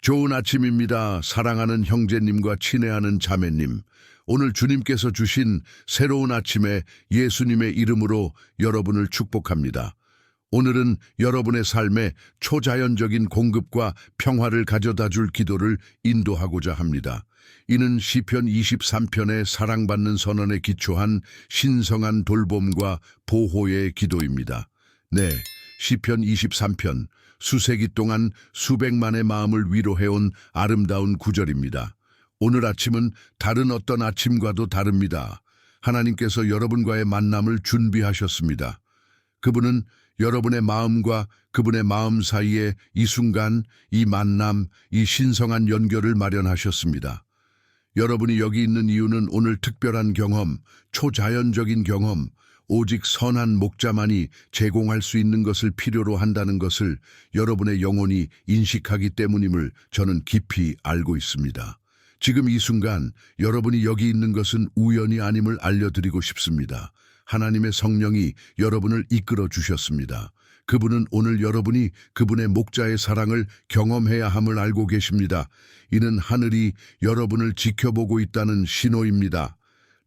좋은 아침입니다. 사랑하는 형제님과 친애하는 자매님. 오늘 주님께서 주신 새로운 아침에 예수님의 이름으로 여러분을 축복합니다. 오늘은 여러분의 삶에 초자연적인 공급과 평화를 가져다 줄 기도를 인도하고자 합니다. 이는 시편 23편의 사랑받는 선언에 기초한 신성한 돌봄과 보호의 기도입니다. 네, 시편 23편. 수세기 동안 수백만의 마음을 위로해온 아름다운 구절입니다. 오늘 아침은 다른 어떤 아침과도 다릅니다. 하나님께서 여러분과의 만남을 준비하셨습니다. 그분은 여러분의 마음과 그분의 마음 사이에 이 순간, 이 만남, 이 신성한 연결을 마련하셨습니다. 여러분이 여기 있는 이유는 오늘 특별한 경험, 초자연적인 경험, 오직 선한 목자만이 제공할 수 있는 것을 필요로 한다는 것을 여러분의 영혼이 인식하기 때문임을 저는 깊이 알고 있습니다. 지금 이 순간 여러분이 여기 있는 것은 우연이 아님을 알려드리고 싶습니다. 하나님의 성령이 여러분을 이끌어 주셨습니다. 그분은 오늘 여러분이 그분의 목자의 사랑을 경험해야 함을 알고 계십니다. 이는 하늘이 여러분을 지켜보고 있다는 신호입니다.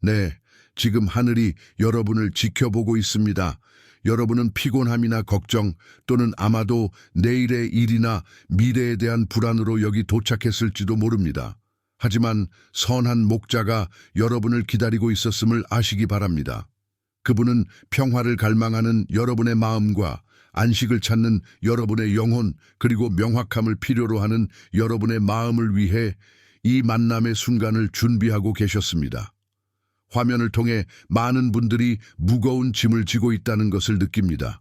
네. 지금 하늘이 여러분을 지켜보고 있습니다. 여러분은 피곤함이나 걱정 또는 아마도 내일의 일이나 미래에 대한 불안으로 여기 도착했을지도 모릅니다. 하지만 선한 목자가 여러분을 기다리고 있었음을 아시기 바랍니다. 그분은 평화를 갈망하는 여러분의 마음과 안식을 찾는 여러분의 영혼 그리고 명확함을 필요로 하는 여러분의 마음을 위해 이 만남의 순간을 준비하고 계셨습니다. 화면을 통해 많은 분들이 무거운 짐을 지고 있다는 것을 느낍니다.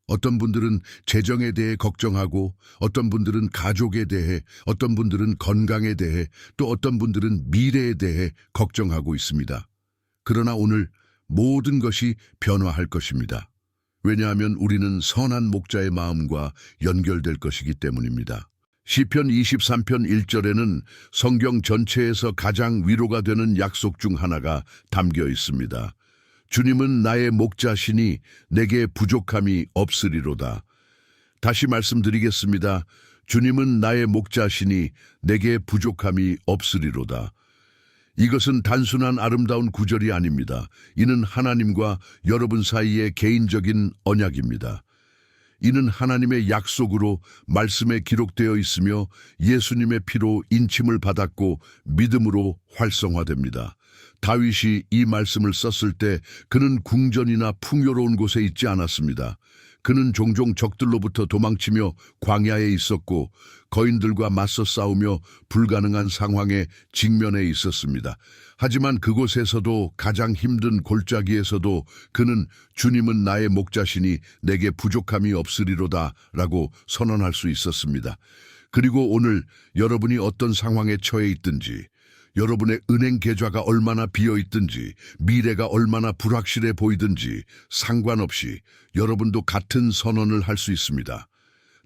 어떤 분들은 재정에 대해 걱정하고 어떤 분들은 가족에 대해 어떤 분들은 건강에 대해 또 어떤 분들은 미래에 대해 걱정하고 있습니다. 그러나 오늘 모든 것이 변화할 것입니다. 왜냐하면 우리는 선한 목자의 마음과 연결될 것이기 때문입니다. 시편 23편 1절에는 성경 전체에서 가장 위로가 되는 약속 중 하나가 담겨 있습니다. 주님은 나의 목자시니 내게 부족함이 없으리로다. 다시 말씀드리겠습니다. 주님은 나의 목자시니 내게 부족함이 없으리로다. 이것은 단순한 아름다운 구절이 아닙니다. 이는 하나님과 여러분 사이의 개인적인 언약입니다. 이는 하나님의 약속으로 말씀에 기록되어 있으며 예수님의 피로 인침을 받았고 믿음으로 활성화됩니다. 다윗이 이 말씀을 썼을 때 그는 궁전이나 풍요로운 곳에 있지 않았습니다. 그는 종종 적들로부터 도망치며 광야에 있었고 거인들과 맞서 싸우며 불가능한 상황에 직면해 있었습니다. 하지만 그곳에서도 가장 힘든 골짜기에서도 그는 주님은 나의 목자시니 내게 부족함이 없으리로다 라고 선언할 수 있었습니다. 그리고 오늘 여러분이 어떤 상황에 처해 있든지 여러분의 은행 계좌가 얼마나 비어 있든지 미래가 얼마나 불확실해 보이든지 상관없이 여러분도 같은 선언을 할 수 있습니다.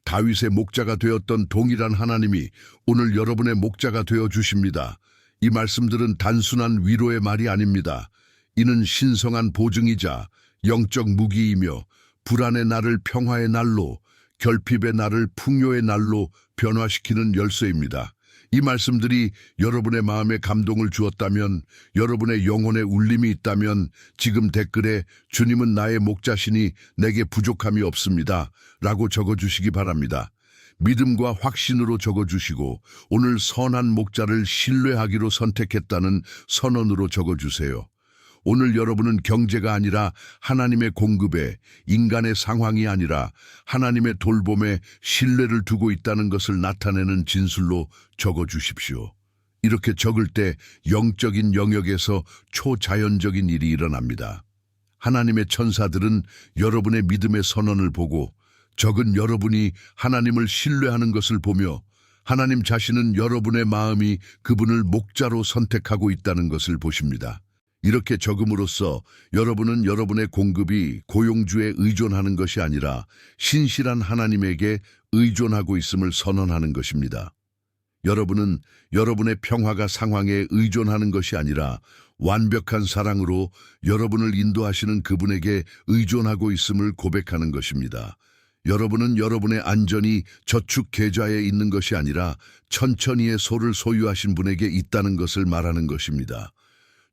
다윗의 목자가 되었던 동일한 하나님이 오늘 여러분의 목자가 되어 주십니다. 이 말씀들은 단순한 위로의 말이 아닙니다. 이는 신성한 보증이자 영적 무기이며 불안의 날을 평화의 날로 결핍의 날을 풍요의 날로 변화시키는 열쇠입니다. 이 말씀들이 여러분의 마음에 감동을 주었다면, 여러분의 영혼에 울림이 있다면 지금 댓글에 주님은 나의 목자시니 내게 부족함이 없습니다 라고 적어주시기 바랍니다. 믿음과 확신으로 적어주시고 오늘 선한 목자를 신뢰하기로 선택했다는 선언으로 적어주세요. 오늘 여러분은 경제가 아니라 하나님의 공급에, 인간의 상황이 아니라 하나님의 돌봄에 신뢰를 두고 있다는 것을 나타내는 진술로 적어주십시오. 이렇게 적을 때 영적인 영역에서 초자연적인 일이 일어납니다. 하나님의 천사들은 여러분의 믿음의 선언을 보고 적은 여러분이 하나님을 신뢰하는 것을 보며 하나님 자신은 여러분의 마음이 그분을 목자로 선택하고 있다는 것을 보십니다. 이렇게 적음으로써 여러분은 여러분의 공급이 고용주에 의존하는 것이 아니라 신실한 하나님에게 의존하고 있음을 선언하는 것입니다. 여러분은 여러분의 평화가 상황에 의존하는 것이 아니라 완벽한 사랑으로 여러분을 인도하시는 그분에게 의존하고 있음을 고백하는 것입니다. 여러분은 여러분의 안전이 저축 계좌에 있는 것이 아니라 천천히의 소를 소유하신 분에게 있다는 것을 말하는 것입니다.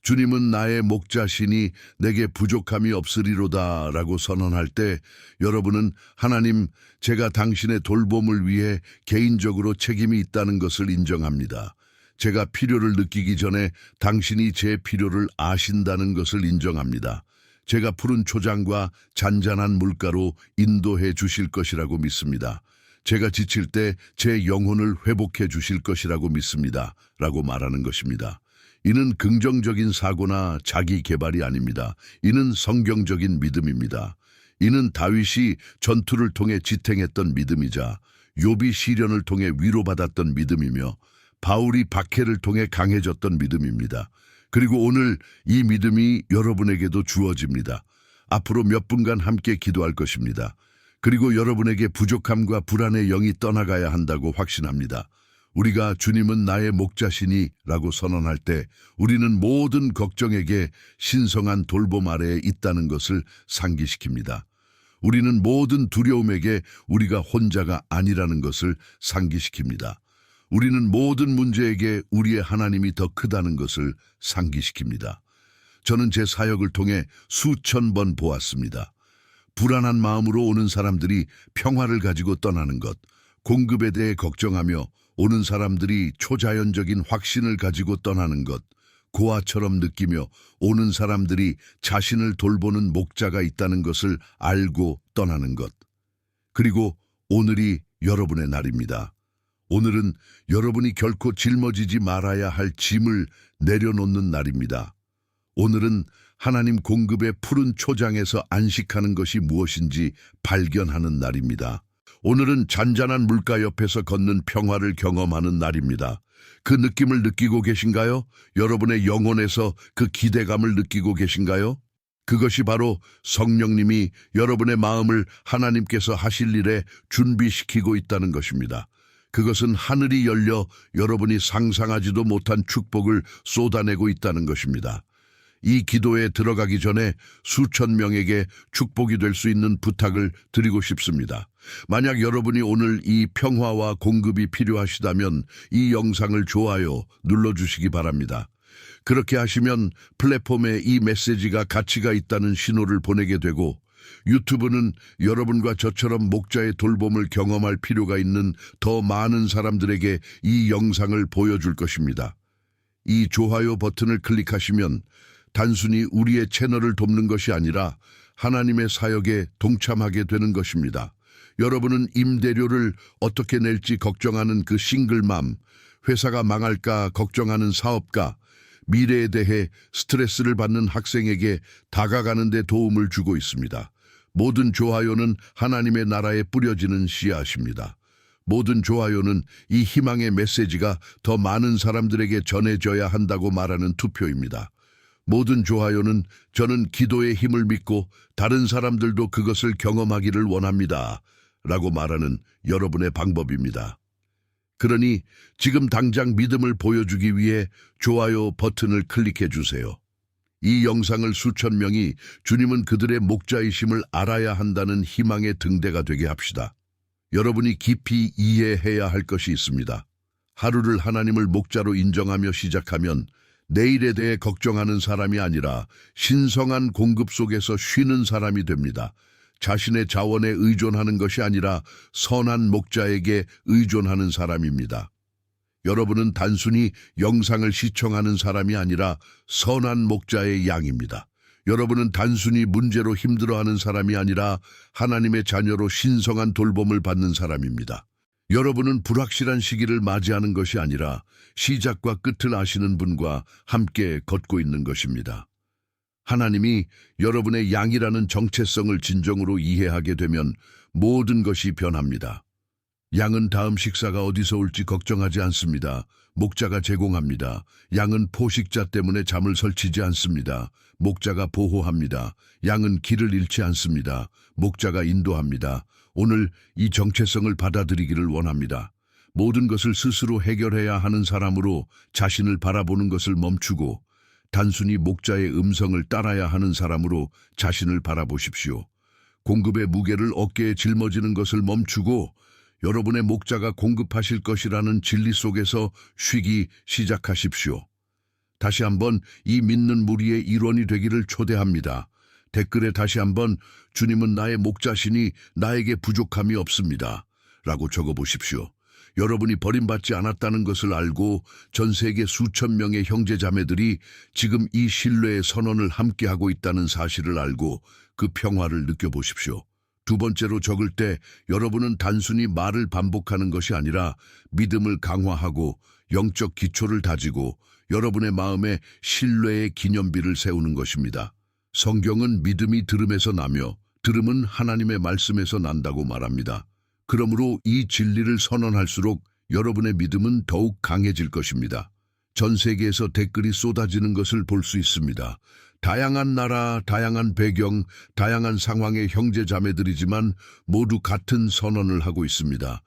주님은 나의 목자시니 내게 부족함이 없으리로다 라고 선언할 때 여러분은 하나님, 제가 당신의 돌봄을 위해 개인적으로 책임이 있다는 것을 인정합니다. 제가 필요를 느끼기 전에 당신이 제 필요를 아신다는 것을 인정합니다. 제가 푸른 초장과 잔잔한 물가로 인도해 주실 것이라고 믿습니다. 제가 지칠 때 제 영혼을 회복해 주실 것이라고 믿습니다. 라고 말하는 것입니다. 이는 긍정적인 사고나 자기 개발이 아닙니다. 이는 성경적인 믿음입니다. 이는 다윗이 전투를 통해 지탱했던 믿음이자 욥이 시련을 통해 위로받았던 믿음이며 바울이 박해를 통해 강해졌던 믿음입니다. 그리고 오늘 이 믿음이 여러분에게도 주어집니다. 앞으로 몇 분간 함께 기도할 것입니다. 그리고 여러분에게 부족함과 불안의 영이 떠나가야 한다고 확신합니다. 우리가 주님은 나의 목자시니 라고 선언할 때 우리는 모든 걱정에게 신성한 돌봄 아래에 있다는 것을 상기시킵니다. 우리는 모든 두려움에게 우리가 혼자가 아니라는 것을 상기시킵니다. 우리는 모든 문제에게 우리의 하나님이 더 크다는 것을 상기시킵니다. 저는 제 사역을 통해 수천 번 보았습니다. 불안한 마음으로 오는 사람들이 평화를 가지고 떠나는 것, 공급에 대해 걱정하며 오는 사람들이 초자연적인 확신을 가지고 떠나는 것, 고아처럼 느끼며 오는 사람들이 자신을 돌보는 목자가 있다는 것을 알고 떠나는 것. 그리고 오늘이 여러분의 날입니다. 오늘은 여러분이 결코 짊어지지 말아야 할 짐을 내려놓는 날입니다. 오늘은 하나님 공급의 푸른 초장에서 안식하는 것이 무엇인지 발견하는 날입니다. 오늘은 잔잔한 물가 옆에서 걷는 평화를 경험하는 날입니다. 그 느낌을 느끼고 계신가요? 여러분의 영혼에서 그 기대감을 느끼고 계신가요? 그것이 바로 성령님이 여러분의 마음을 하나님께서 하실 일에 준비시키고 있다는 것입니다. 그것은 하늘이 열려 여러분이 상상하지도 못한 축복을 쏟아내고 있다는 것입니다. 이 기도에 들어가기 전에 수천 명에게 축복이 될 수 있는 부탁을 드리고 싶습니다. 만약 여러분이 오늘 이 평화와 공급이 필요하시다면 이 영상을 좋아요 눌러주시기 바랍니다. 그렇게 하시면 플랫폼에 이 메시지가 가치가 있다는 신호를 보내게 되고 유튜브는 여러분과 저처럼 목자의 돌봄을 경험할 필요가 있는 더 많은 사람들에게 이 영상을 보여줄 것입니다. 이 좋아요 버튼을 클릭하시면 단순히 우리의 채널을 돕는 것이 아니라 하나님의 사역에 동참하게 되는 것입니다. 여러분은 임대료를 어떻게 낼지 걱정하는 그 싱글맘, 회사가 망할까 걱정하는 사업가, 미래에 대해 스트레스를 받는 학생에게 다가가는 데 도움을 주고 있습니다. 모든 좋아요는 하나님의 나라에 뿌려지는 씨앗입니다. 모든 좋아요는 이 희망의 메시지가 더 많은 사람들에게 전해져야 한다고 말하는 투표입니다. 모든 좋아요는 저는 기도의 힘을 믿고 다른 사람들도 그것을 경험하기를 원합니다. 라고 말하는 여러분의 방법입니다. 그러니 지금 당장 믿음을 보여주기 위해 좋아요 버튼을 클릭해 주세요. 이 영상을 수천 명이 주님은 그들의 목자이심을 알아야 한다는 희망의 등대가 되게 합시다. 여러분이 깊이 이해해야 할 것이 있습니다. 하루를 하나님을 목자로 인정하며 시작하면 내일에 대해 걱정하는 사람이 아니라 신성한 공급 속에서 쉬는 사람이 됩니다. 자신의 자원에 의존하는 것이 아니라 선한 목자에게 의존하는 사람입니다. 여러분은 단순히 영상을 시청하는 사람이 아니라 선한 목자의 양입니다. 여러분은 단순히 문제로 힘들어하는 사람이 아니라 하나님의 자녀로 신성한 돌봄을 받는 사람입니다. 여러분은 불확실한 시기를 맞이하는 것이 아니라 시작과 끝을 아시는 분과 함께 걷고 있는 것입니다. 하나님이 여러분의 양이라는 정체성을 진정으로 이해하게 되면 모든 것이 변합니다. 양은 다음 식사가 어디서 올지 걱정하지 않습니다. 목자가 제공합니다. 양은 포식자 때문에 잠을 설치지 않습니다. 목자가 보호합니다. 양은 길을 잃지 않습니다. 목자가 인도합니다. 오늘 이 정체성을 받아들이기를 원합니다. 모든 것을 스스로 해결해야 하는 사람으로 자신을 바라보는 것을 멈추고 단순히 목자의 음성을 따라야 하는 사람으로 자신을 바라보십시오. 공급의 무게를 어깨에 짊어지는 것을 멈추고 여러분의 목자가 공급하실 것이라는 진리 속에서 쉬기 시작하십시오. 다시 한번 이 믿는 무리의 일원이 되기를 초대합니다. 댓글에 다시 한번 주님은 나의 목자시니 나에게 부족함이 없습니다. 라고 적어보십시오. 여러분이 버림받지 않았다는 것을 알고 전 세계 수천 명의 형제자매들이 지금 이 신뢰의 선언을 함께하고 있다는 사실을 알고 그 평화를 느껴보십시오. 두 번째로 적을 때 여러분은 단순히 말을 반복하는 것이 아니라 믿음을 강화하고 영적 기초를 다지고 여러분의 마음에 신뢰의 기념비를 세우는 것입니다. 성경은 믿음이 들음에서 나며 들음은 하나님의 말씀에서 난다고 말합니다. 그러므로 이 진리를 선언할수록 여러분의 믿음은 더욱 강해질 것입니다. 전 세계에서 댓글이 쏟아지는 것을 볼 수 있습니다. 다양한 나라, 다양한 배경, 다양한 상황의 형제자매들이지만 모두 같은 선언을 하고 있습니다.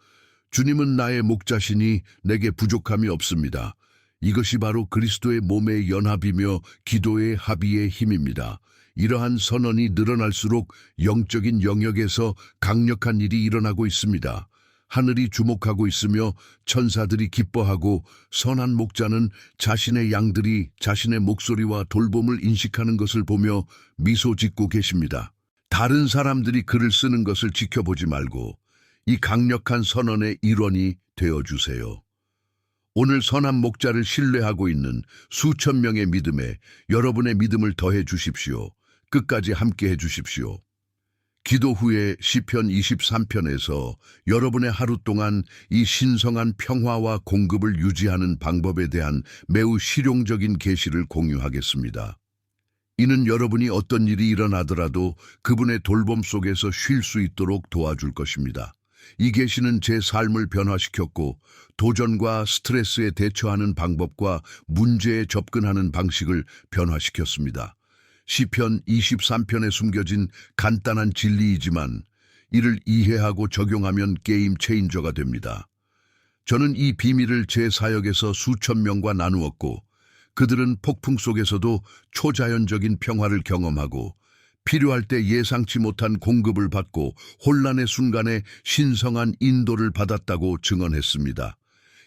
주님은 나의 목자시니 내게 부족함이 없습니다. 이것이 바로 그리스도의 몸의 연합이며 기도의 합의의 힘입니다. 이러한 선언이 늘어날수록 영적인 영역에서 강력한 일이 일어나고 있습니다. 하늘이 주목하고 있으며 천사들이 기뻐하고 선한 목자는 자신의 양들이 자신의 목소리와 돌봄을 인식하는 것을 보며 미소 짓고 계십니다. 다른 사람들이 글을 쓰는 것을 지켜보지 말고 이 강력한 선언의 일원이 되어주세요. 오늘 선한 목자를 신뢰하고 있는 수천 명의 믿음에 여러분의 믿음을 더해 주십시오. 끝까지 함께 해 주십시오. 기도 후에 시편 23편에서 여러분의 하루 동안 이 신성한 평화와 공급을 유지하는 방법에 대한 매우 실용적인 계시를 공유하겠습니다. 이는 여러분이 어떤 일이 일어나더라도 그분의 돌봄 속에서 쉴 수 있도록 도와줄 것입니다. 이 계시는 제 삶을 변화시켰고 도전과 스트레스에 대처하는 방법과 문제에 접근하는 방식을 변화시켰습니다. 시편 23편에 숨겨진 간단한 진리이지만 이를 이해하고 적용하면 게임 체인저가 됩니다. 저는 이 비밀을 제 사역에서 수천 명과 나누었고 그들은 폭풍 속에서도 초자연적인 평화를 경험하고 필요할 때 예상치 못한 공급을 받고 혼란의 순간에 신성한 인도를 받았다고 증언했습니다.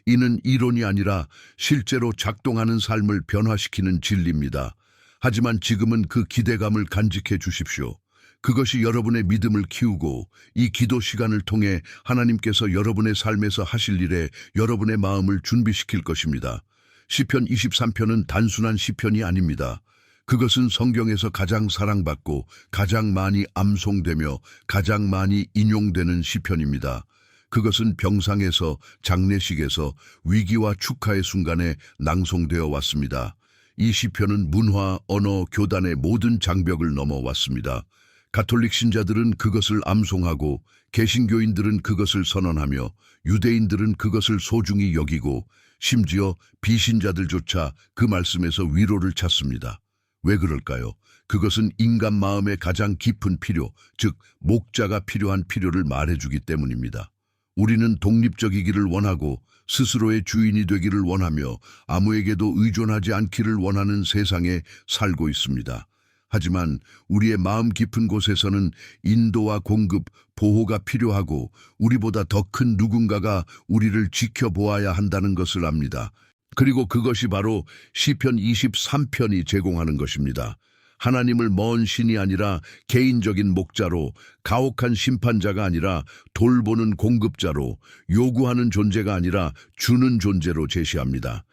이는 이론이 아니라 실제로 작동하는 삶을 변화시키는 진리입니다. 하지만 지금은 그 기대감을 간직해 주십시오. 그것이 여러분의 믿음을 키우고 이 기도 시간을 통해 하나님께서 여러분의 삶에서 하실 일에 여러분의 마음을 준비시킬 것입니다. 시편 23편은 단순한 시편이 아닙니다. 그것은 성경에서 가장 사랑받고 가장 많이 암송되며 가장 많이 인용되는 시편입니다. 그것은 병상에서 장례식에서 위기와 축하의 순간에 낭송되어 왔습니다. 이 시편은 문화, 언어, 교단의 모든 장벽을 넘어왔습니다. 가톨릭 신자들은 그것을 암송하고 개신교인들은 그것을 선언하며 유대인들은 그것을 소중히 여기고 심지어 비신자들조차 그 말씀에서 위로를 찾습니다. 왜 그럴까요? 그것은 인간 마음의 가장 깊은 필요, 즉 목자가 필요한 필요를 말해주기 때문입니다. 우리는 독립적이기를 원하고 스스로의 주인이 되기를 원하며 아무에게도 의존하지 않기를 원하는 세상에 살고 있습니다. 하지만 우리의 마음 깊은 곳에서는 인도와 공급, 보호가 필요하고 우리보다 더 큰 누군가가 우리를 지켜보아야 한다는 것을 압니다. 그리고 그것이 바로 시편 23편이 제공하는 것입니다. 하나님을 먼 신이 아니라 개인적인 목자로, 가혹한 심판자가 아니라 돌보는 공급자로, 요구하는 존재가 아니라 주는 존재로 제시합니다.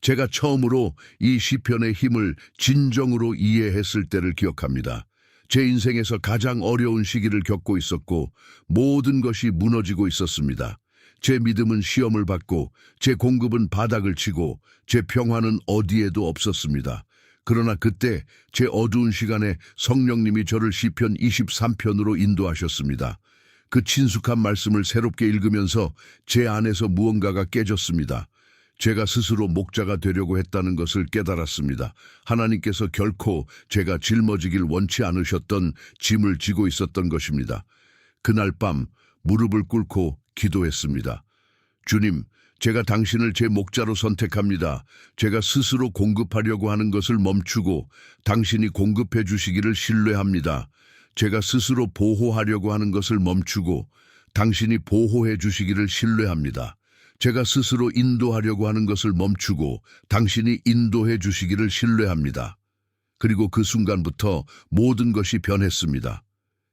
제가 처음으로 이 시편의 힘을 진정으로 이해했을 때를 기억합니다. 제 인생에서 가장 어려운 시기를 겪고 있었고 모든 것이 무너지고 있었습니다. 제 믿음은 시험을 받고 제 공급은 바닥을 치고 제 평화는 어디에도 없었습니다. 그러나 그때 제 어두운 시간에 성령님이 저를 시편 23편으로 인도하셨습니다. 그 친숙한 말씀을 새롭게 읽으면서 제 안에서 무언가가 깨졌습니다. 제가 스스로 목자가 되려고 했다는 것을 깨달았습니다. 하나님께서 결코 제가 짊어지길 원치 않으셨던 짐을 지고 있었던 것입니다. 그날 밤 무릎을 꿇고 기도했습니다. 주님, 제가 당신을 제 목자로 선택합니다. 제가 스스로 공급하려고 하는 것을 멈추고 당신이 공급해 주시기를 신뢰합니다. 제가 스스로 보호하려고 하는 것을 멈추고 당신이 보호해 주시기를 신뢰합니다. 제가 스스로 인도하려고 하는 것을 멈추고 당신이 인도해 주시기를 신뢰합니다. 그리고 그 순간부터 모든 것이 변했습니다.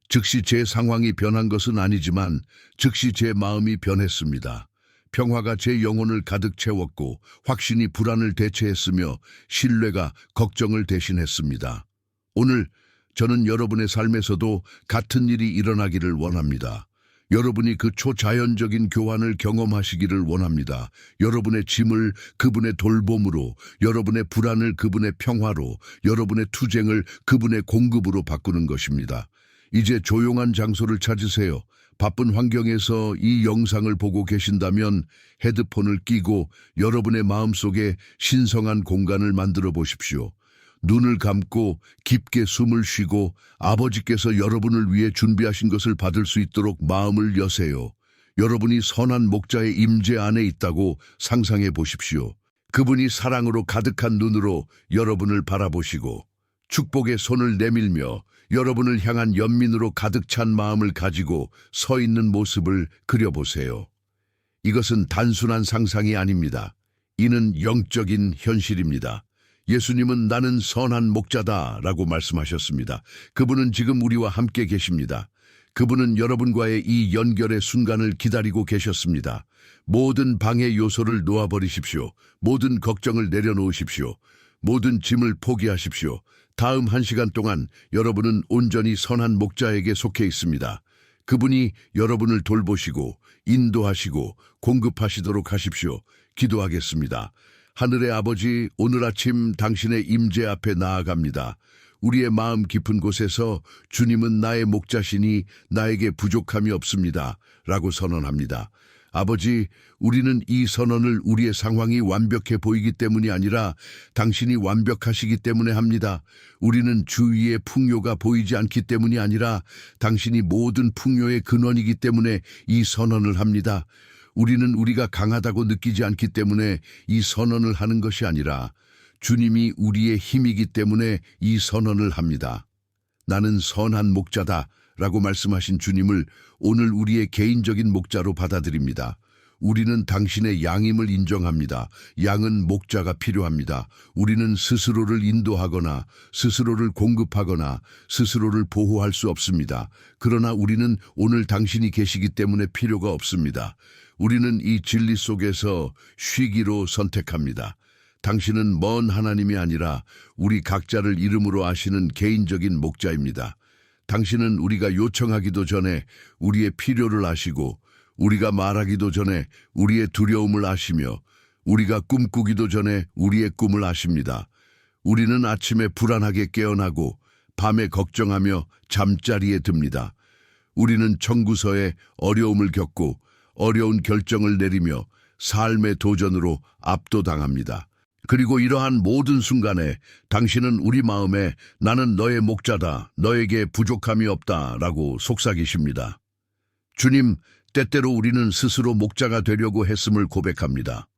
즉시 제 상황이 변한 것은 아니지만 즉시 제 마음이 변했습니다. 평화가 제 영혼을 가득 채웠고 확신이 불안을 대체했으며 신뢰가 걱정을 대신했습니다. 오늘 저는 여러분의 삶에서도 같은 일이 일어나기를 원합니다. 여러분이 그 초자연적인 교환을 경험하시기를 원합니다. 여러분의 짐을 그분의 돌봄으로, 여러분의 불안을 그분의 평화로, 여러분의 투쟁을 그분의 공급으로 바꾸는 것입니다. 이제 조용한 장소를 찾으세요. 바쁜 환경에서 이 영상을 보고 계신다면 헤드폰을 끼고 여러분의 마음속에 신성한 공간을 만들어 보십시오. 눈을 감고 깊게 숨을 쉬고 아버지께서 여러분을 위해 준비하신 것을 받을 수 있도록 마음을 여세요. 여러분이 선한 목자의 임재 안에 있다고 상상해 보십시오. 그분이 사랑으로 가득한 눈으로 여러분을 바라보시고 축복의 손을 내밀며 여러분을 향한 연민으로 가득 찬 마음을 가지고 서 있는 모습을 그려보세요. 이것은 단순한 상상이 아닙니다. 이는 영적인 현실입니다. 예수님은 나는 선한 목자다 라고 말씀하셨습니다. 그분은 지금 우리와 함께 계십니다. 그분은 여러분과의 이 연결의 순간을 기다리고 계셨습니다. 모든 방해 요소를 놓아버리십시오. 모든 걱정을 내려놓으십시오. 모든 짐을 포기하십시오. 다음 1시간 동안 여러분은 온전히 선한 목자에게 속해 있습니다. 그분이 여러분을 돌보시고 인도하시고 공급하시도록 하십시오. 기도하겠습니다. 하늘의 아버지, 오늘 아침 당신의 임재 앞에 나아갑니다. 우리의 마음 깊은 곳에서 주님은 나의 목자시니 나에게 부족함이 없습니다. 라고 선언합니다. 아버지, 우리는 이 선언을 우리의 상황이 완벽해 보이기 때문이 아니라 당신이 완벽하시기 때문에 합니다. 우리는 주위의 풍요가 보이지 않기 때문이 아니라 당신이 모든 풍요의 근원이기 때문에 이 선언을 합니다. 우리는 우리가 강하다고 느끼지 않기 때문에 이 선언을 하는 것이 아니라 주님이 우리의 힘이기 때문에 이 선언을 합니다. 나는 선한 목자다 라고 말씀하신 주님을 오늘 우리의 개인적인 목자로 받아들입니다. 우리는 당신의 양임을 인정합니다. 양은 목자가 필요합니다. 우리는 스스로를 인도하거나 스스로를 공급하거나 스스로를 보호할 수 없습니다. 그러나 우리는 오늘 당신이 계시기 때문에 필요가 없습니다. 우리는 이 진리 속에서 쉬기로 선택합니다. 당신은 먼 하나님이 아니라 우리 각자를 이름으로 아시는 개인적인 목자입니다. 당신은 우리가 요청하기도 전에 우리의 필요를 아시고 우리가 말하기도 전에 우리의 두려움을 아시며 우리가 꿈꾸기도 전에 우리의 꿈을 아십니다. 우리는 아침에 불안하게 깨어나고 밤에 걱정하며 잠자리에 듭니다. 우리는 청구서에 어려움을 겪고 어려운 결정을 내리며 삶의 도전으로 압도당합니다. 그리고 이러한 모든 순간에 당신은 우리 마음에 나는 너의 목자다, 너에게 부족함이 없다 라고 속삭이십니다. 주님, 때때로 우리는 스스로 목자가 되려고 했음을 고백합니다.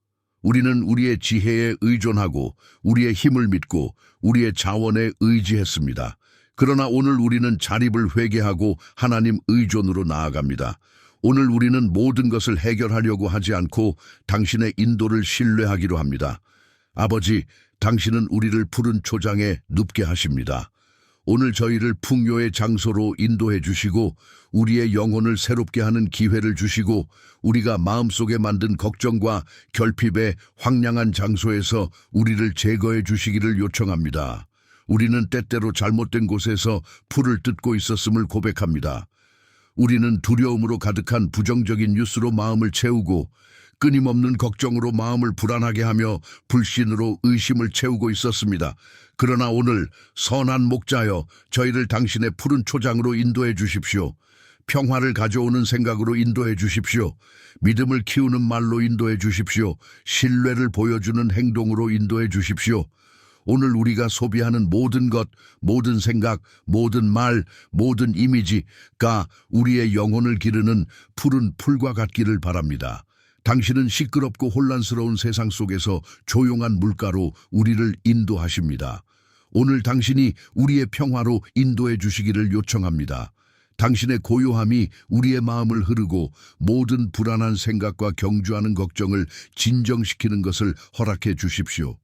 우리는 우리의 지혜에 의존하고 우리의 힘을 믿고 우리의 자원에 의지했습니다. 그러나 오늘 우리는 자립을 회개하고 하나님 의존으로 나아갑니다. 오늘 우리는 모든 것을 해결하려고 하지 않고 당신의 인도를 신뢰하기로 합니다. 아버지, 당신은 우리를 푸른 초장에 눕게 하십니다. 오늘 저희를 풍요의 장소로 인도해 주시고 우리의 영혼을 새롭게 하는 기회를 주시고 우리가 마음속에 만든 걱정과 결핍의 황량한 장소에서 우리를 제거해 주시기를 요청합니다. 우리는 때때로 잘못된 곳에서 풀을 뜯고 있었음을 고백합니다. 우리는 두려움으로 가득한 부정적인 뉴스로 마음을 채우고 끊임없는 걱정으로 마음을 불안하게 하며 불신으로 의심을 채우고 있었습니다. 그러나 오늘 선한 목자여 저희를 당신의 푸른 초장으로 인도해 주십시오. 평화를 가져오는 생각으로 인도해 주십시오. 믿음을 키우는 말로 인도해 주십시오. 신뢰를 보여주는 행동으로 인도해 주십시오. 오늘 우리가 소비하는 모든 것, 모든 생각, 모든 말, 모든 이미지가 우리의 영혼을 기르는 푸른 풀과 같기를 바랍니다. 당신은 시끄럽고 혼란스러운 세상 속에서 조용한 물가로 우리를 인도하십니다. 오늘 당신이 우리의 평화로 인도해 주시기를 요청합니다. 당신의 고요함이 우리의 마음을 흐르고 모든 불안한 생각과 경주하는 걱정을 진정시키는 것을 허락해 주십시오.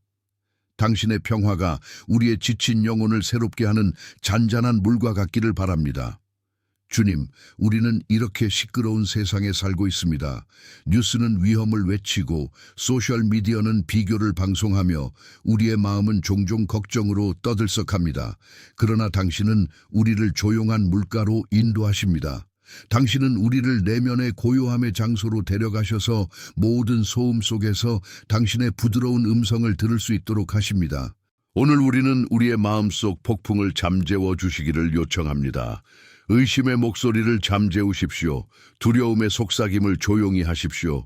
당신의 평화가 우리의 지친 영혼을 새롭게 하는 잔잔한 물과 같기를 바랍니다. 주님, 우리는 이렇게 시끄러운 세상에 살고 있습니다. 뉴스는 위험을 외치고 소셜미디어는 비교를 방송하며 우리의 마음은 종종 걱정으로 떠들썩합니다. 그러나 당신은 우리를 조용한 물가로 인도하십니다. 당신은 우리를 내면의 고요함의 장소로 데려가셔서 모든 소음 속에서 당신의 부드러운 음성을 들을 수 있도록 하십니다. 오늘 우리는 우리의 마음속 폭풍을 잠재워 주시기를 요청합니다. 의심의 목소리를 잠재우십시오. 두려움의 속삭임을 조용히 하십시오.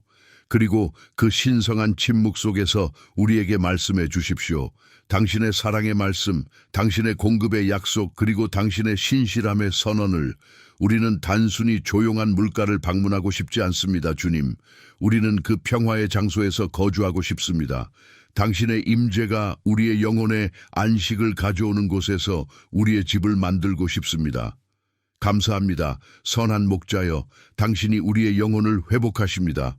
그리고 그 신성한 침묵 속에서 우리에게 말씀해 주십시오. 당신의 사랑의 말씀, 당신의 공급의 약속, 그리고 당신의 신실함의 선언을. 우리는 단순히 조용한 물가를 방문하고 싶지 않습니다, 주님. 우리는 그 평화의 장소에서 거주하고 싶습니다. 당신의 임재가 우리의 영혼에 안식을 가져오는 곳에서 우리의 집을 만들고 싶습니다. 감사합니다. 선한 목자여, 당신이 우리의 영혼을 회복하십니다.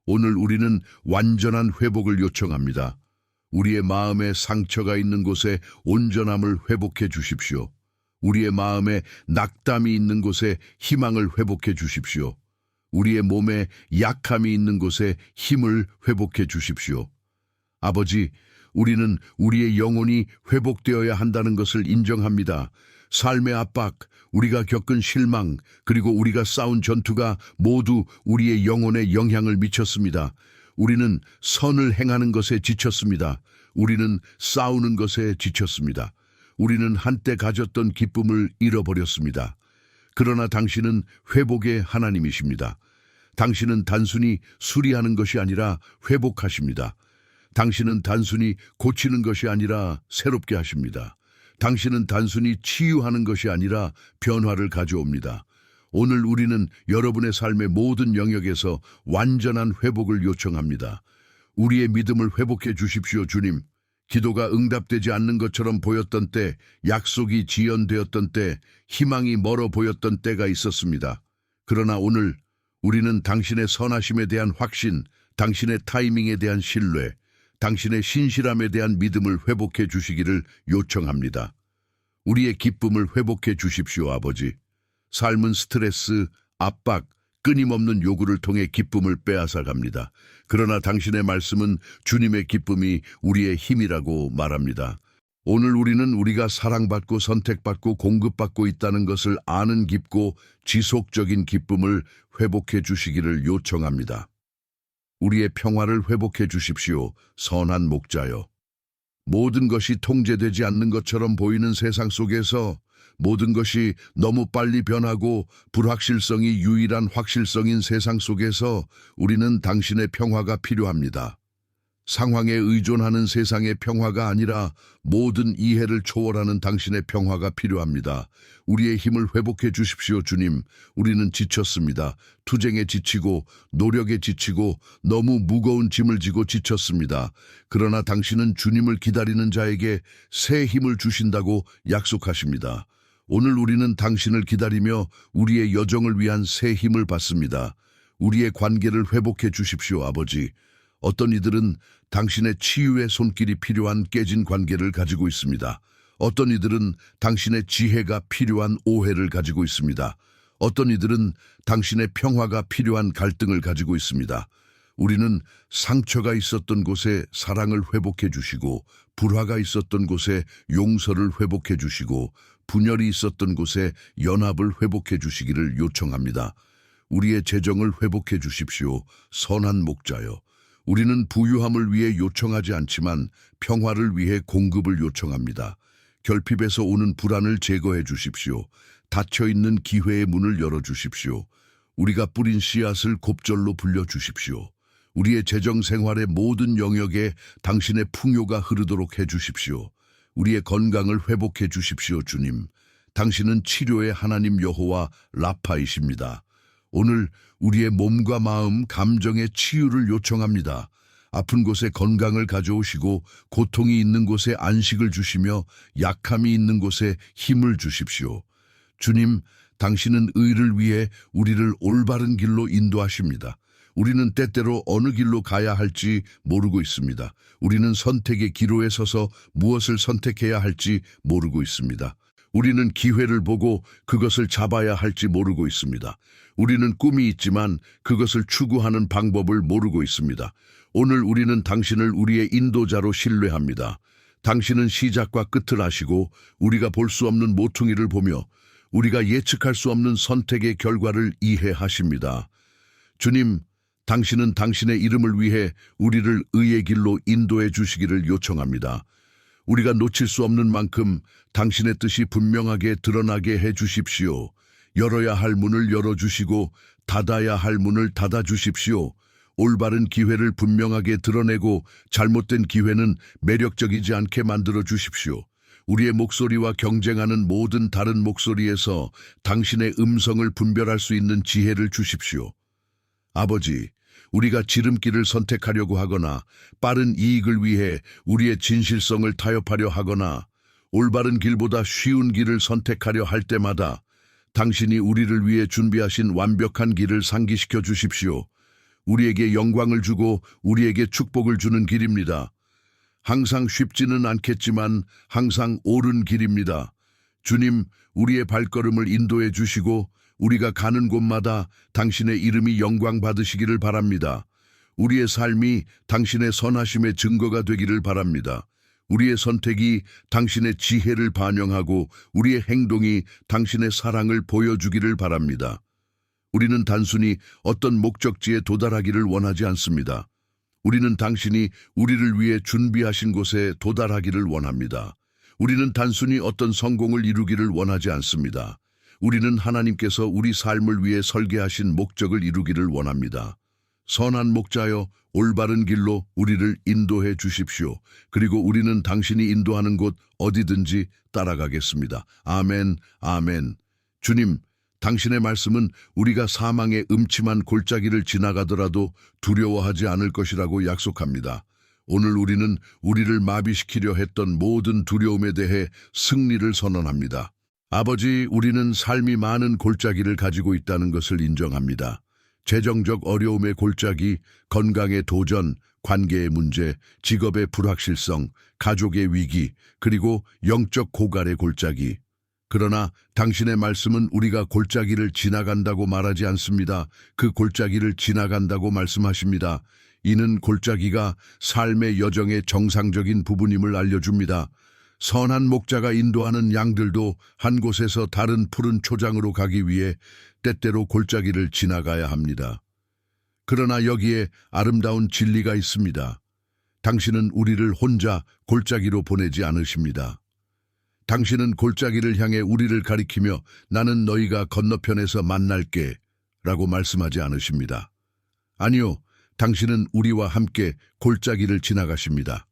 오늘 우리는 완전한 회복을 요청합니다. 우리의 마음에 상처가 있는 곳에 온전함을 회복해 주십시오. 우리의 마음에 낙담이 있는 곳에 희망을 회복해 주십시오. 우리의 몸에 약함이 있는 곳에 힘을 회복해 주십시오. 아버지, 우리는 우리의 영혼이 회복되어야 한다는 것을 인정합니다. 삶의 압박, 우리가 겪은 실망, 그리고 우리가 싸운 전투가 모두 우리의 영혼에 영향을 미쳤습니다. 우리는 선을 행하는 것에 지쳤습니다. 우리는 싸우는 것에 지쳤습니다. 우리는 한때 가졌던 기쁨을 잃어버렸습니다. 그러나 당신은 회복의 하나님이십니다. 당신은 단순히 수리하는 것이 아니라 회복하십니다. 당신은 단순히 고치는 것이 아니라 새롭게 하십니다. 당신은 단순히 치유하는 것이 아니라 변화를 가져옵니다. 오늘 우리는 여러분의 삶의 모든 영역에서 완전한 회복을 요청합니다. 우리의 믿음을 회복해 주십시오, 주님. 기도가 응답되지 않는 것처럼 보였던 때, 약속이 지연되었던 때, 희망이 멀어 보였던 때가 있었습니다. 그러나 오늘 우리는 당신의 선하심에 대한 확신, 당신의 타이밍에 대한 신뢰, 당신의 신실함에 대한 믿음을 회복해 주시기를 요청합니다. 우리의 기쁨을 회복해 주십시오, 아버지. 삶은 스트레스, 압박, 끊임없는 요구를 통해 기쁨을 빼앗아 갑니다. 그러나 당신의 말씀은 주님의 기쁨이 우리의 힘이라고 말합니다. 오늘 우리는 우리가 사랑받고 선택받고 공급받고 있다는 것을 아는 깊고 지속적인 기쁨을 회복해 주시기를 요청합니다. 우리의 평화를 회복해 주십시오, 선한 목자여. 모든 것이 통제되지 않는 것처럼 보이는 세상 속에서 모든 것이 너무 빨리 변하고 불확실성이 유일한 확실성인 세상 속에서 우리는 당신의 평화가 필요합니다. 상황에 의존하는 세상의 평화가 아니라 모든 이해를 초월하는 당신의 평화가 필요합니다. 우리의 힘을 회복해 주십시오, 주님. 우리는 지쳤습니다. 투쟁에 지치고 노력에 지치고 너무 무거운 짐을 지고 지쳤습니다. 그러나 당신은 주님을 기다리는 자에게 새 힘을 주신다고 약속하십니다. 오늘 우리는 당신을 기다리며 우리의 여정을 위한 새 힘을 받습니다. 우리의 관계를 회복해 주십시오, 아버지. 어떤 이들은 당신의 치유의 손길이 필요한 깨진 관계를 가지고 있습니다. 어떤 이들은 당신의 지혜가 필요한 오해를 가지고 있습니다. 어떤 이들은 당신의 평화가 필요한 갈등을 가지고 있습니다. 우리는 상처가 있었던 곳에 사랑을 회복해 주시고, 불화가 있었던 곳에 용서를 회복해 주시고, 분열이 있었던 곳에 연합을 회복해 주시기를 요청합니다. 우리의 재정을 회복해 주십시오, 선한 목자여. 우리는 부유함을 위해 요청하지 않지만 평화를 위해 공급을 요청합니다. 결핍에서 오는 불안을 제거해 주십시오. 닫혀있는 기회의 문을 열어주십시오. 우리가 뿌린 씨앗을 곱절로 불려주십시오. 우리의 재정 생활의 모든 영역에 당신의 풍요가 흐르도록 해주십시오. 우리의 건강을 회복해 주십시오, 주님. 당신은 치료의 하나님 여호와 라파이십니다. 오늘 우리의 몸과 마음, 감정의 치유를 요청합니다. 아픈 곳에 건강을 가져오시고 고통이 있는 곳에 안식을 주시며 약함이 있는 곳에 힘을 주십시오. 주님, 당신은 의를 위해 우리를 올바른 길로 인도하십니다. 우리는 때때로 어느 길로 가야 할지 모르고 있습니다. 우리는 선택의 기로에 서서 무엇을 선택해야 할지 모르고 있습니다. 우리는 기회를 보고 그것을 잡아야 할지 모르고 있습니다. 우리는 꿈이 있지만 그것을 추구하는 방법을 모르고 있습니다. 오늘 우리는 당신을 우리의 인도자로 신뢰합니다. 당신은 시작과 끝을 아시고 우리가 볼 수 없는 모퉁이를 보며 우리가 예측할 수 없는 선택의 결과를 이해하십니다. 주님, 당신은 당신의 이름을 위해 우리를 의의 길로 인도해 주시기를 요청합니다. 우리가 놓칠 수 없는 만큼 당신의 뜻이 분명하게 드러나게 해 주십시오. 열어야 할 문을 열어주시고 닫아야 할 문을 닫아주십시오. 올바른 기회를 분명하게 드러내고 잘못된 기회는 매력적이지 않게 만들어 주십시오. 우리의 목소리와 경쟁하는 모든 다른 목소리에서 당신의 음성을 분별할 수 있는 지혜를 주십시오. 아버지, 우리가 지름길을 선택하려고 하거나 빠른 이익을 위해 우리의 진실성을 타협하려 하거나 올바른 길보다 쉬운 길을 선택하려 할 때마다 당신이 우리를 위해 준비하신 완벽한 길을 상기시켜 주십시오. 우리에게 영광을 주고 우리에게 축복을 주는 길입니다. 항상 쉽지는 않겠지만 항상 옳은 길입니다. 주님, 우리의 발걸음을 인도해 주시고 우리가 가는 곳마다 당신의 이름이 영광 받으시기를 바랍니다. 우리의 삶이 당신의 선하심의 증거가 되기를 바랍니다. 우리의 선택이 당신의 지혜를 반영하고 우리의 행동이 당신의 사랑을 보여주기를 바랍니다. 우리는 단순히 어떤 목적지에 도달하기를 원하지 않습니다. 우리는 당신이 우리를 위해 준비하신 곳에 도달하기를 원합니다. 우리는 단순히 어떤 성공을 이루기를 원하지 않습니다. 우리는 하나님께서 우리 삶을 위해 설계하신 목적을 이루기를 원합니다. 선한 목자여, 올바른 길로 우리를 인도해 주십시오. 그리고 우리는 당신이 인도하는 곳 어디든지 따라가겠습니다. 아멘, 아멘. 주님, 당신의 말씀은 우리가 사망의 음침한 골짜기를 지나가더라도 두려워하지 않을 것이라고 약속합니다. 오늘 우리는 우리를 마비시키려 했던 모든 두려움에 대해 승리를 선언합니다. 아버지, 우리는 삶이 많은 골짜기를 가지고 있다는 것을 인정합니다. 재정적 어려움의 골짜기, 건강의 도전, 관계의 문제, 직업의 불확실성, 가족의 위기, 그리고 영적 고갈의 골짜기. 그러나 당신의 말씀은 우리가 골짜기를 지나간다고 말하지 않습니다. 그 골짜기를 지나간다고 말씀하십니다. 이는 골짜기가 삶의 여정의 정상적인 부분임을 알려줍니다. 선한 목자가 인도하는 양들도 한 곳에서 다른 푸른 초장으로 가기 위해 때때로 골짜기를 지나가야 합니다. 그러나 여기에 아름다운 진리가 있습니다. 당신은 우리를 혼자 골짜기로 보내지 않으십니다. 당신은 골짜기를 향해 우리를 가리키며 나는 너희가 건너편에서 만날게 라고 말씀하지 않으십니다. 아니요, 당신은 우리와 함께 골짜기를 지나가십니다.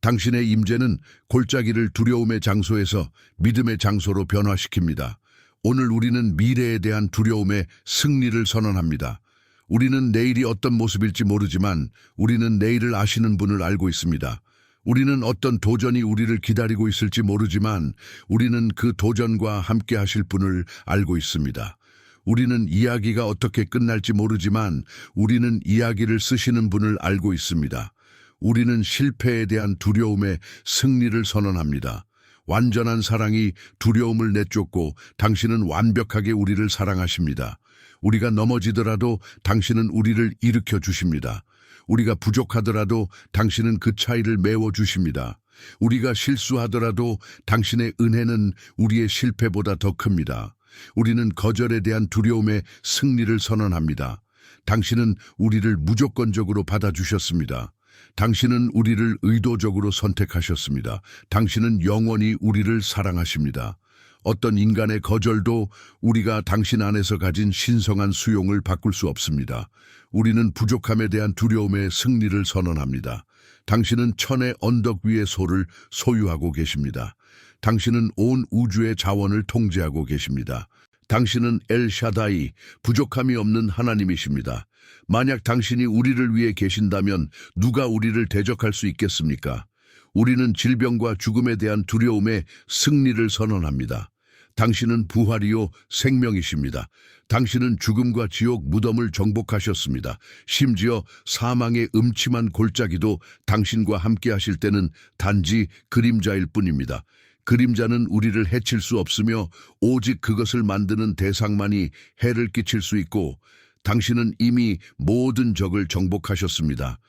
당신의 임재는 골짜기를 두려움의 장소에서 믿음의 장소로 변화시킵니다. 오늘 우리는 미래에 대한 두려움에 승리를 선언합니다. 우리는 내일이 어떤 모습일지 모르지만 우리는 내일을 아시는 분을 알고 있습니다. 우리는 어떤 도전이 우리를 기다리고 있을지 모르지만 우리는 그 도전과 함께 하실 분을 알고 있습니다. 우리는 이야기가 어떻게 끝날지 모르지만 우리는 이야기를 쓰시는 분을 알고 있습니다. 우리는 실패에 대한 두려움에 승리를 선언합니다. 완전한 사랑이 두려움을 내쫓고 당신은 완벽하게 우리를 사랑하십니다. 우리가 넘어지더라도 당신은 우리를 일으켜 주십니다. 우리가 부족하더라도 당신은 그 차이를 메워주십니다. 우리가 실수하더라도 당신의 은혜는 우리의 실패보다 더 큽니다. 우리는 거절에 대한 두려움에 승리를 선언합니다. 당신은 우리를 무조건적으로 받아주셨습니다. 당신은 우리를 의도적으로 선택하셨습니다. 당신은 영원히 우리를 사랑하십니다. 어떤 인간의 거절도 우리가 당신 안에서 가진 신성한 수용을 바꿀 수 없습니다. 우리는 부족함에 대한 두려움에 승리를 선언합니다. 당신은 천의 언덕 위의 소를 소유하고 계십니다. 당신은 온 우주의 자원을 통제하고 계십니다. 당신은 엘샤다이, 부족함이 없는 하나님이십니다. 만약 당신이 우리를 위해 계신다면 누가 우리를 대적할 수 있겠습니까? 우리는 질병과 죽음에 대한 두려움에 승리를 선언합니다. 당신은 부활이요 생명이십니다. 당신은 죽음과 지옥 무덤을 정복하셨습니다. 심지어 사망의 음침한 골짜기도 당신과 함께 하실 때는 단지 그림자일 뿐입니다. 그림자는 우리를 해칠 수 없으며 오직 그것을 만드는 대상만이 해를 끼칠 수 있고, 당신은 이미 모든 적을 정복하셨습니다.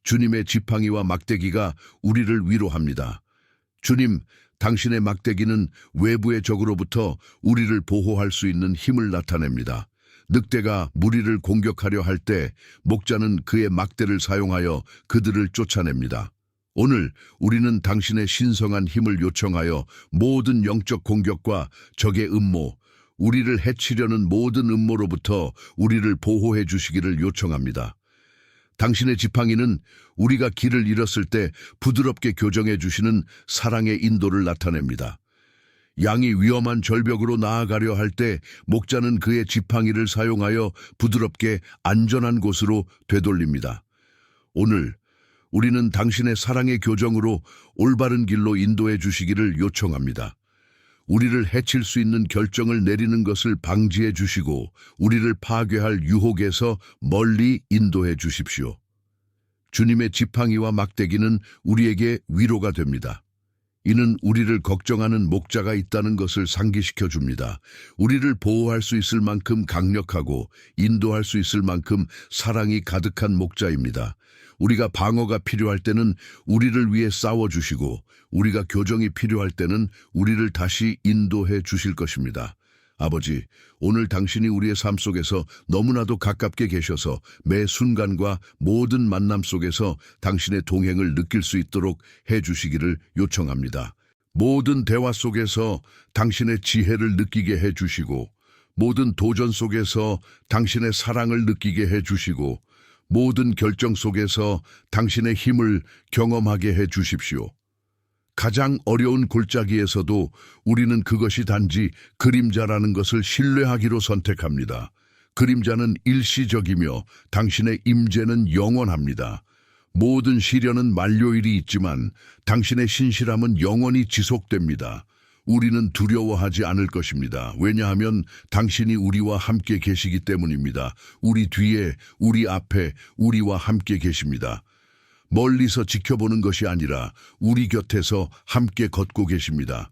주님의 지팡이와 막대기가 우리를 위로합니다. 주님, 당신의 막대기는 외부의 적으로부터 우리를 보호할 수 있는 힘을 나타냅니다. 늑대가 무리를 공격하려 할 때 목자는 그의 막대를 사용하여 그들을 쫓아냅니다. 오늘 우리는 당신의 신성한 힘을 요청하여 모든 영적 공격과 적의 음모, 우리를 해치려는 모든 음모로부터 우리를 보호해 주시기를 요청합니다. 당신의 지팡이는 우리가 길을 잃었을 때 부드럽게 교정해 주시는 사랑의 인도를 나타냅니다. 양이 위험한 절벽으로 나아가려 할 때 목자는 그의 지팡이를 사용하여 부드럽게 안전한 곳으로 되돌립니다. 오늘 우리는 당신의 사랑의 교정으로 올바른 길로 인도해 주시기를 요청합니다. 우리를 해칠 수 있는 결정을 내리는 것을 방지해 주시고 우리를 파괴할 유혹에서 멀리 인도해 주십시오. 주님의 지팡이와 막대기는 우리에게 위로가 됩니다. 이는 우리를 걱정하는 목자가 있다는 것을 상기시켜 줍니다. 우리를 보호할 수 있을 만큼 강력하고 인도할 수 있을 만큼 사랑이 가득한 목자입니다. 우리가 방어가 필요할 때는 우리를 위해 싸워주시고 우리가 교정이 필요할 때는 우리를 다시 인도해 주실 것입니다. 아버지, 오늘 당신이 우리의 삶 속에서 너무나도 가깝게 계셔서 매 순간과 모든 만남 속에서 당신의 동행을 느낄 수 있도록 해주시기를 요청합니다. 모든 대화 속에서 당신의 지혜를 느끼게 해주시고 모든 도전 속에서 당신의 사랑을 느끼게 해주시고 모든 결정 속에서 당신의 힘을 경험하게 해주십시오. 가장 어려운 골짜기에서도 우리는 그것이 단지 그림자라는 것을 신뢰하기로 선택합니다. 그림자는 일시적이며 당신의 임재는 영원합니다. 모든 시련은 만료일이 있지만 당신의 신실함은 영원히 지속됩니다. 우리는 두려워하지 않을 것입니다. 왜냐하면 당신이 우리와 함께 계시기 때문입니다. 우리 뒤에, 우리 앞에, 우리와 함께 계십니다. 멀리서 지켜보는 것이 아니라 우리 곁에서 함께 걷고 계십니다.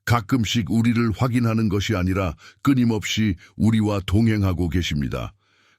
가끔씩 우리를 확인하는 것이 아니라 끊임없이 우리와 동행하고 계십니다.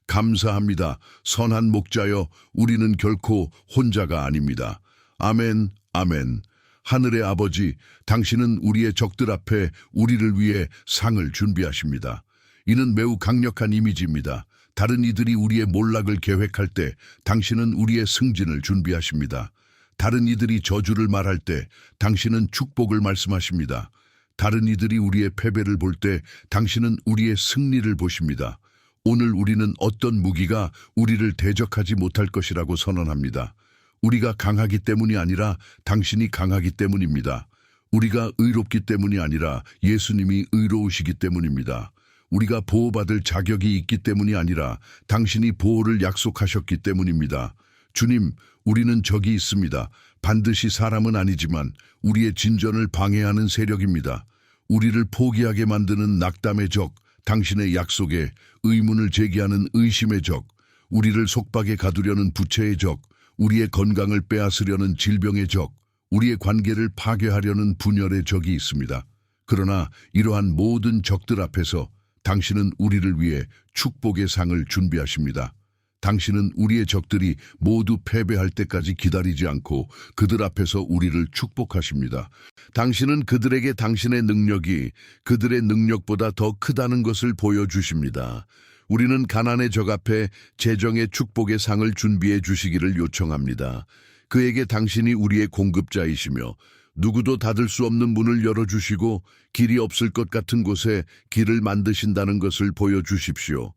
감사합니다. 선한 목자여, 우리는 결코 혼자가 아닙니다. 아멘, 아멘. 하늘의 아버지, 당신은 우리의 적들 앞에 우리를 위해 상을 준비하십니다. 이는 매우 강력한 이미지입니다. 다른 이들이 우리의 몰락을 계획할 때 당신은 우리의 승진을 준비하십니다. 다른 이들이 저주를 말할 때 당신은 축복을 말씀하십니다. 다른 이들이 우리의 패배를 볼 때 당신은 우리의 승리를 보십니다. 오늘 우리는 어떤 무기가 우리를 대적하지 못할 것이라고 선언합니다. 우리가 강하기 때문이 아니라 당신이 강하기 때문입니다. 우리가 의롭기 때문이 아니라 예수님이 의로우시기 때문입니다. 우리가 보호받을 자격이 있기 때문이 아니라 당신이 보호를 약속하셨기 때문입니다. 주님, 우리는 적이 있습니다. 반드시 사람은 아니지만 우리의 진전을 방해하는 세력입니다. 우리를 포기하게 만드는 낙담의 적, 당신의 약속에 의문을 제기하는 의심의 적, 우리를 속박에 가두려는 부채의 적, 우리의 건강을 빼앗으려는 질병의 적, 우리의 관계를 파괴하려는 분열의 적이 있습니다. 그러나 이러한 모든 적들 앞에서 당신은 우리를 위해 축복의 상을 준비하십니다. 당신은 우리의 적들이 모두 패배할 때까지 기다리지 않고 그들 앞에서 우리를 축복하십니다. 당신은 그들에게 당신의 능력이 그들의 능력보다 더 크다는 것을 보여주십니다. 우리는 가난의 적 앞에 재정의 축복의 상을 준비해 주시기를 요청합니다. 그에게 당신이 우리의 공급자이시며 누구도 닫을 수 없는 문을 열어주시고 길이 없을 것 같은 곳에 길을 만드신다는 것을 보여주십시오.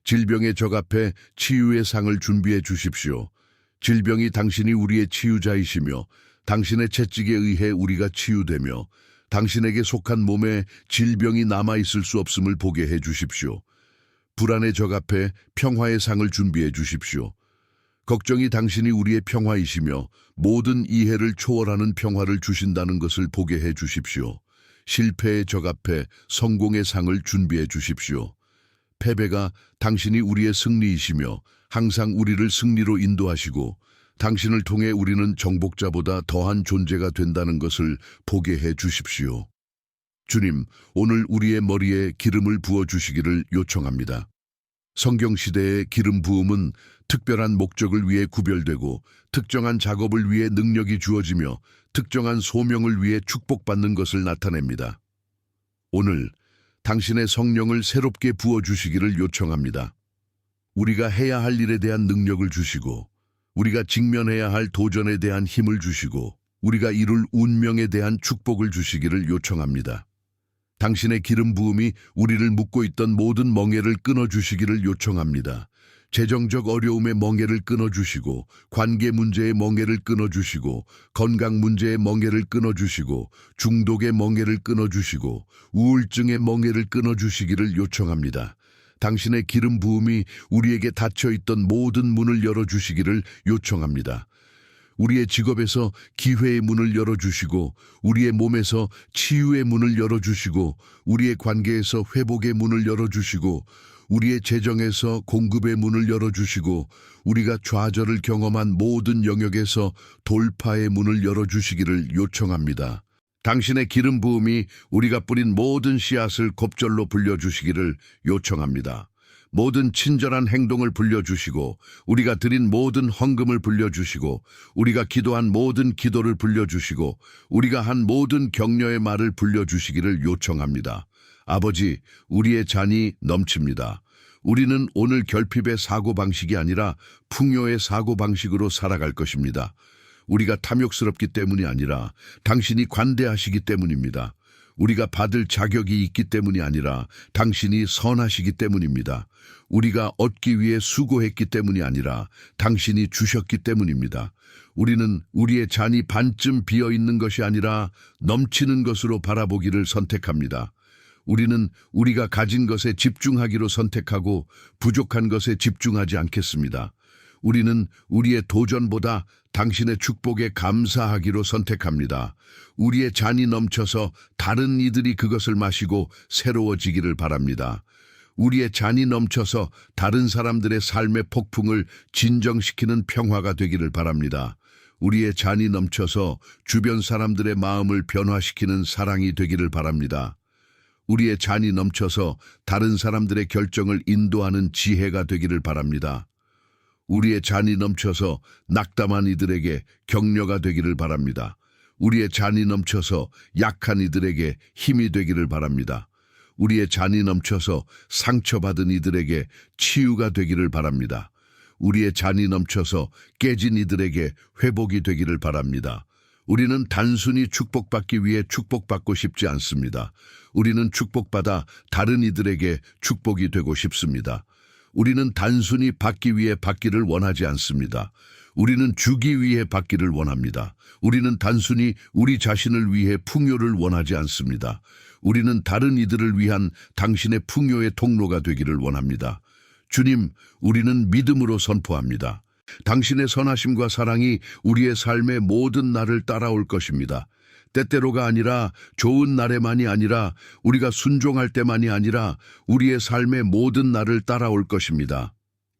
질병의 적 앞에 치유의 상을 준비해 주십시오. 질병이 당신이 우리의 치유자이시며 당신의 채찍에 의해 우리가 치유되며 당신에게 속한 몸에 질병이 남아있을 수 없음을 보게 해 주십시오. 불안의 적 앞에 평화의 상을 준비해 주십시오. 걱정이 당신이 우리의 평화이시며 모든 이해를 초월하는 평화를 주신다는 것을 보게 해 주십시오. 실패의 적 앞에 성공의 상을 준비해 주십시오. 패배가 당신이 우리의 승리이시며 항상 우리를 승리로 인도하시고 당신을 통해 우리는 정복자보다 더한 존재가 된다는 것을 보게 해 주십시오. 주님, 오늘 우리의 머리에 기름을 부어 주시기를 요청합니다. 성경시대의 기름 부음은 특별한 목적을 위해 구별되고 특정한 작업을 위해 능력이 주어지며 특정한 소명을 위해 축복받는 것을 나타냅니다. 오늘 당신의 성령을 새롭게 부어주시기를 요청합니다. 우리가 해야 할 일에 대한 능력을 주시고 우리가 직면해야 할 도전에 대한 힘을 주시고 우리가 이룰 운명에 대한 축복을 주시기를 요청합니다. 당신의 기름 부음이 우리를 묶고 있던 모든 멍에를 끊어주시기를 요청합니다. 재정적 어려움의 멍에를 끊어주시고 관계 문제의 멍에를 끊어주시고 건강 문제의 멍에를 끊어주시고 중독의 멍에를 끊어주시고 우울증의 멍에를 끊어주시기를 요청합니다. 당신의 기름 부음이 우리에게 닫혀있던 모든 문을 열어주시기를 요청합니다. 우리의 직업에서 기회의 문을 열어주시고 우리의 몸에서 치유의 문을 열어주시고 우리의 관계에서 회복의 문을 열어주시고 우리의 재정에서 공급의 문을 열어주시고 우리가 좌절을 경험한 모든 영역에서 돌파의 문을 열어주시기를 요청합니다. 당신의 기름 부음이 우리가 뿌린 모든 씨앗을 곱절로 불려주시기를 요청합니다. 모든 친절한 행동을 불려주시고 우리가 드린 모든 헌금을 불려주시고 우리가 기도한 모든 기도를 불려주시고 우리가 한 모든 격려의 말을 불려주시기를 요청합니다. 아버지, 우리의 잔이 넘칩니다. 우리는 오늘 결핍의 사고방식이 아니라 풍요의 사고방식으로 살아갈 것입니다. 우리가 탐욕스럽기 때문이 아니라 당신이 관대하시기 때문입니다. 우리가 받을 자격이 있기 때문이 아니라 당신이 선하시기 때문입니다. 우리가 얻기 위해 수고했기 때문이 아니라 당신이 주셨기 때문입니다. 우리는 우리의 잔이 반쯤 비어있는 것이 아니라 넘치는 것으로 바라보기를 선택합니다. 우리는 우리가 가진 것에 집중하기로 선택하고 부족한 것에 집중하지 않겠습니다. 우리는 우리의 도전보다 당신의 축복에 감사하기로 선택합니다. 우리의 잔이 넘쳐서 다른 이들이 그것을 마시고 새로워지기를 바랍니다. 우리의 잔이 넘쳐서 다른 사람들의 삶의 폭풍을 진정시키는 평화가 되기를 바랍니다. 우리의 잔이 넘쳐서 주변 사람들의 마음을 변화시키는 사랑이 되기를 바랍니다. 우리의 잔이 넘쳐서 다른 사람들의 결정을 인도하는 지혜가 되기를 바랍니다. 우리의 잔이 넘쳐서 낙담한 이들에게 격려가 되기를 바랍니다. 우리의 잔이 넘쳐서 약한 이들에게 힘이 되기를 바랍니다. 우리의 잔이 넘쳐서 상처받은 이들에게 치유가 되기를 바랍니다. 우리의 잔이 넘쳐서 깨진 이들에게 회복이 되기를 바랍니다. 우리는 단순히 축복받기 위해 축복받고 싶지 않습니다. 우리는 축복받아 다른 이들에게 축복이 되고 싶습니다. 우리는 단순히 받기 위해 받기를 원하지 않습니다. 우리는 주기 위해 받기를 원합니다. 우리는 단순히 우리 자신을 위해 풍요를 원하지 않습니다. 우리는 다른 이들을 위한 당신의 풍요의 통로가 되기를 원합니다. 주님, 우리는 믿음으로 선포합니다. 당신의 선하심과 사랑이 우리의 삶의 모든 날을 따라올 것입니다. 때때로가 아니라 좋은 날에만이 아니라 우리가 순종할 때만이 아니라 우리의 삶의 모든 날을 따라올 것입니다.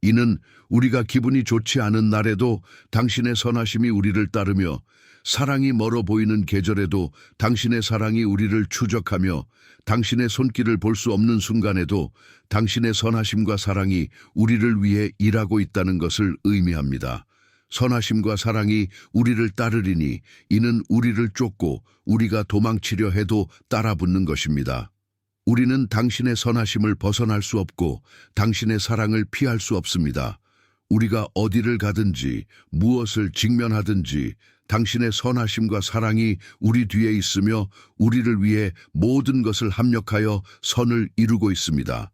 이는 우리가 기분이 좋지 않은 날에도 당신의 선하심이 우리를 따르며 사랑이 멀어 보이는 계절에도 당신의 사랑이 우리를 추적하며 당신의 손길을 볼 수 없는 순간에도 당신의 선하심과 사랑이 우리를 위해 일하고 있다는 것을 의미합니다. 선하심과 사랑이 우리를 따르리니 이는 우리를 쫓고 우리가 도망치려 해도 따라붙는 것입니다. 우리는 당신의 선하심을 벗어날 수 없고 당신의 사랑을 피할 수 없습니다. 우리가 어디를 가든지 무엇을 직면하든지 당신의 선하심과 사랑이 우리 뒤에 있으며 우리를 위해 모든 것을 합력하여 선을 이루고 있습니다.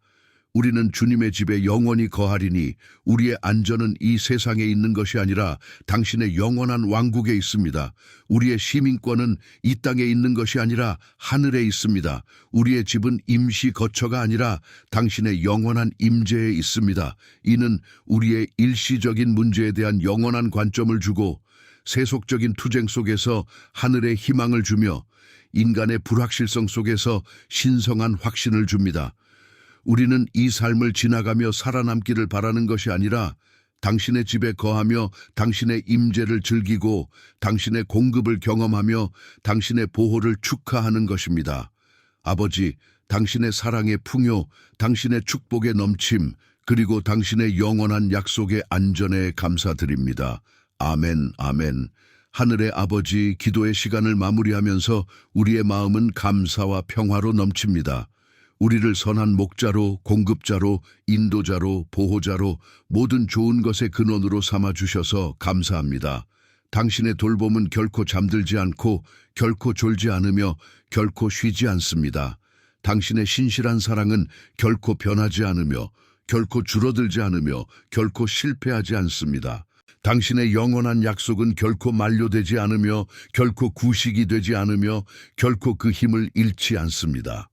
우리는 주님의 집에 영원히 거하리니 우리의 안전은 이 세상에 있는 것이 아니라 당신의 영원한 왕국에 있습니다. 우리의 시민권은 이 땅에 있는 것이 아니라 하늘에 있습니다. 우리의 집은 임시 거처가 아니라 당신의 영원한 임재에 있습니다. 이는 우리의 일시적인 문제에 대한 영원한 관점을 주고 세속적인 투쟁 속에서 하늘의 희망을 주며 인간의 불확실성 속에서 신성한 확신을 줍니다. 우리는 이 삶을 지나가며 살아남기를 바라는 것이 아니라 당신의 집에 거하며 당신의 임재를 즐기고 당신의 공급을 경험하며 당신의 보호를 축하하는 것입니다. 아버지, 당신의 사랑의 풍요, 당신의 축복의 넘침, 그리고 당신의 영원한 약속의 안전에 감사드립니다. 아멘, 아멘. 하늘의 아버지, 기도의 시간을 마무리하면서 우리의 마음은 감사와 평화로 넘칩니다. 우리를 선한 목자로, 공급자로, 인도자로, 보호자로 모든 좋은 것의 근원으로 삼아주셔서 감사합니다. 당신의 돌봄은 결코 잠들지 않고 결코 졸지 않으며 결코 쉬지 않습니다. 당신의 신실한 사랑은 결코 변하지 않으며 결코 줄어들지 않으며 결코 실패하지 않습니다. 당신의 영원한 약속은 결코 만료되지 않으며 결코 구식이 되지 않으며 결코 그 힘을 잃지 않습니다.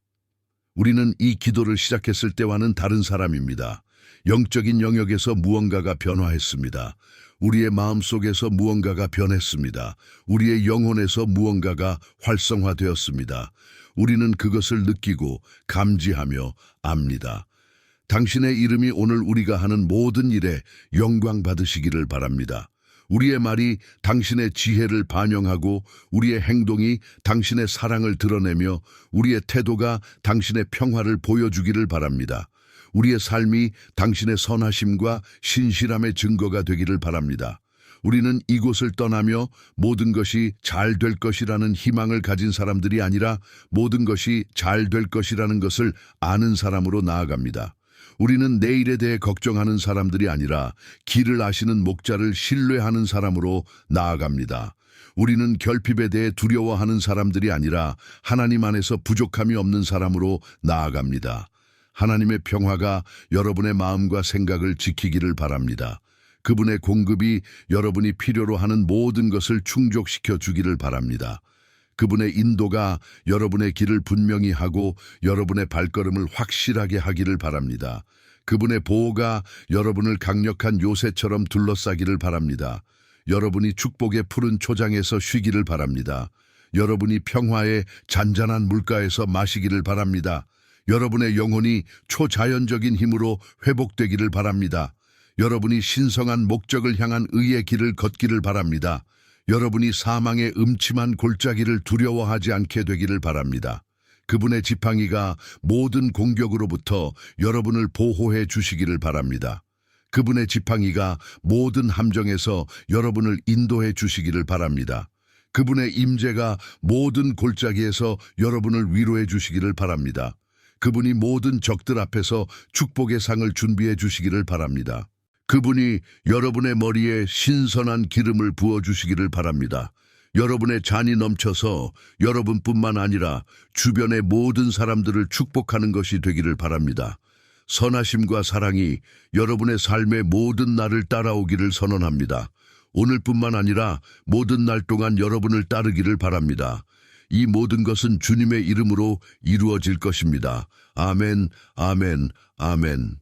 우리는 이 기도를 시작했을 때와는 다른 사람입니다. 영적인 영역에서 무언가가 변화했습니다. 우리의 마음속에서 무언가가 변했습니다. 우리의 영혼에서 무언가가 활성화되었습니다. 우리는 그것을 느끼고 감지하며 압니다. 당신의 이름이 오늘 우리가 하는 모든 일에 영광 받으시기를 바랍니다. 우리의 말이 당신의 지혜를 반영하고 우리의 행동이 당신의 사랑을 드러내며 우리의 태도가 당신의 평화를 보여주기를 바랍니다. 우리의 삶이 당신의 선하심과 신실함의 증거가 되기를 바랍니다. 우리는 이곳을 떠나며 모든 것이 잘 될 것이라는 희망을 가진 사람들이 아니라 모든 것이 잘 될 것이라는 것을 아는 사람으로 나아갑니다. 우리는 내일에 대해 걱정하는 사람들이 아니라 길을 아시는 목자를 신뢰하는 사람으로 나아갑니다. 우리는 결핍에 대해 두려워하는 사람들이 아니라 하나님 안에서 부족함이 없는 사람으로 나아갑니다. 하나님의 평화가 여러분의 마음과 생각을 지키기를 바랍니다. 그분의 공급이 여러분이 필요로 하는 모든 것을 충족시켜 주기를 바랍니다. 그분의 인도가 여러분의 길을 분명히 하고 여러분의 발걸음을 확실하게 하기를 바랍니다. 그분의 보호가 여러분을 강력한 요새처럼 둘러싸기를 바랍니다. 여러분이 축복의 푸른 초장에서 쉬기를 바랍니다. 여러분이 평화의 잔잔한 물가에서 마시기를 바랍니다. 여러분의 영혼이 초자연적인 힘으로 회복되기를 바랍니다. 여러분이 신성한 목적을 향한 의의 길을 걷기를 바랍니다. 여러분이 사망의 음침한 골짜기를 두려워하지 않게 되기를 바랍니다. 그분의 지팡이가 모든 공격으로부터 여러분을 보호해 주시기를 바랍니다. 그분의 지팡이가 모든 함정에서 여러분을 인도해 주시기를 바랍니다. 그분의 임재가 모든 골짜기에서 여러분을 위로해 주시기를 바랍니다. 그분이 모든 적들 앞에서 축복의 상을 준비해 주시기를 바랍니다. 그분이 여러분의 머리에 신선한 기름을 부어주시기를 바랍니다. 여러분의 잔이 넘쳐서 여러분뿐만 아니라 주변의 모든 사람들을 축복하는 것이 되기를 바랍니다. 선하심과 사랑이 여러분의 삶의 모든 날을 따라오기를 선언합니다. 오늘뿐만 아니라 모든 날 동안 여러분을 따르기를 바랍니다. 이 모든 것은 주님의 이름으로 이루어질 것입니다. 아멘, 아멘, 아멘.